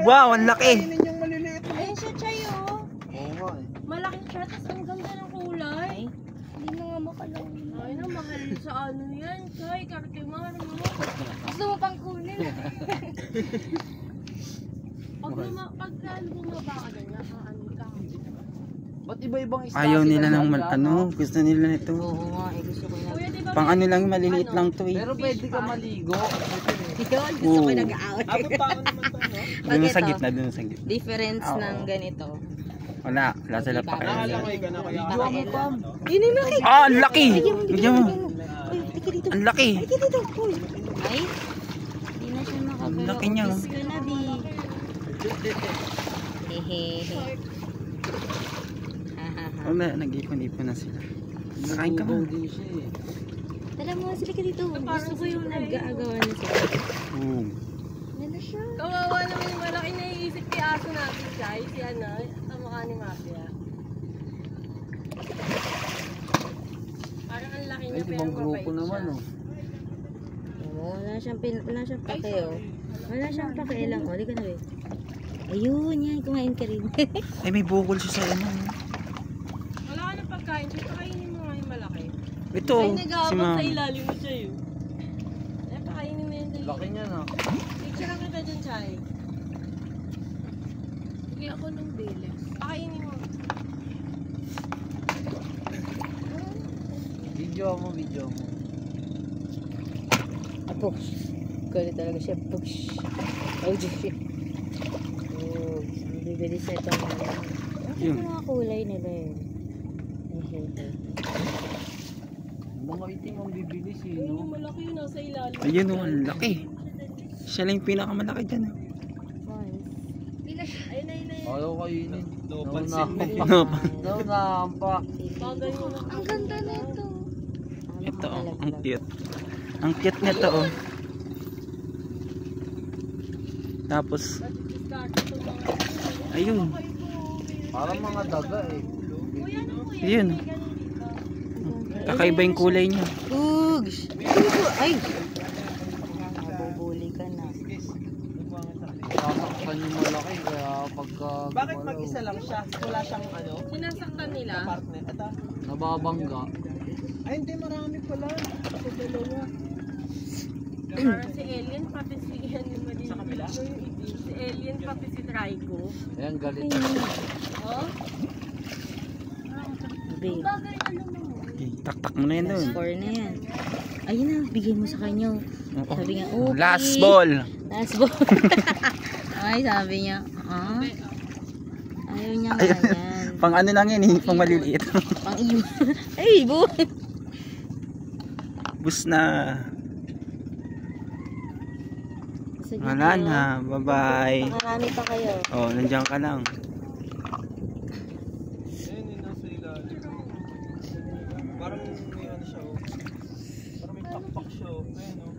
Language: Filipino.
Wow, ang laki. Ayun siya, Chay, oh. Oo nga eh. Malaking siya, tapos ang ganda ng kulay. Hindi na nga makalawin. Ay, na, mahal sa ano yan, Chay. Kartimar mo. Gusto mo pang kunin. Pag bumaba ka dyan, nakaano ka. Ba't iba-ibang isda? Ayaw nila ng gusto nila nito. Oo nga, gusto ko na. Kuya, di ba Pang ano lang, maliliit lang to eh. Pero pwede ka maligo. Yun, gusto ko nag-aaway. Doon sa gitna, doon sa gitna. Difference Oo. ng ganito. Wala sila pa kayo. Video mo pa. Yun yung laki. Ah, ang laki! Bigyan mo. Tika dito. Ang laki! Ay, dito. Uy. Ay, hindi na siya makagalaw. Ang laki niya, oh. Kiss ka na, Bi. Hehehe. Wala, nag-ipon-ipon na sila. Nakain ka mo. Tala mo, sila ka dito. Gusto ko yung nag-aagawan na sila. Oo. Yan na siya. Kawawa naman yung malaki na iisip kay aso natin, Chay. Si ano, sa mukha ni Mafia. Parang ang laki niya, Ay, pero ibang grupo mabait naman siya. oh. Wala siyang pake, oh. Wala siyang pake lang, oh. Di ka na, Bi. Ayun, yan. Kumain ka rin. Ay, may bukol siya sa ano. Wala ka ng pagkain, Chay. Pakainin mo nga yung malaki. Ito, Ay, si nag-aabot ma'am. sa ilalim mo, Chay. Ay, pakainin mo yun. dali. Laki niya na. Picture lang kita dyan, Chay. Hindi ako nung bilis. Pakainin mo. Video mo. Push. Galit talaga siya. Push. Oh, shit. Oh, bibilis na itong mga. Yun. Ang mga kulay nila yun. Mga itim ang bibilis eh, Ayun no? yung malaki yun, nasa ilalim. Ayun, oh, ang laki. Siya lang yung pinakamalaki dyan. Oh. Ayun. Ayaw kainin. No. Naunampa. Bagay mo na. Ang ganda na ito. Ito, oh, ang cute. Ang cute nito, oh. Tapos, ayun. Parang mga daga eh. Ayun. Kakaiba yung kulay niya. Ugs! Ay! Nabubuli ka na. Sasaktan yung malaki kaya pagka Bakit mag-isa lang siya? Wala siyang ano? Sinasaktan nila. Partner? Ito? nababangga. Ay hindi, marami pala. Ito dalawa. Parang si Alien, pati si sa kabila? Si Alien, pati si Trico. Ayan, galit. Oh? Babe, Bagay, ano mo? Okay, taktak mo na yan doon. score na yan. Ayun na, bigay mo sa kanya. Oo. Sabi niya, okay. Last ball. Last ball. Ay, sabi niya, ayaw niya nga yan. Pang ano lang yan eh, pang maliliit. Pang iwan. Ay, boy. Bus na. Sige, Wala Joe. na. Bye-bye. Makarami pa kayo. Oh, nandiyan ka lang. Ayun, yun nasa ilalim. Parang may ano siya oh. Parang may pakpak siya oh. Ayun oh.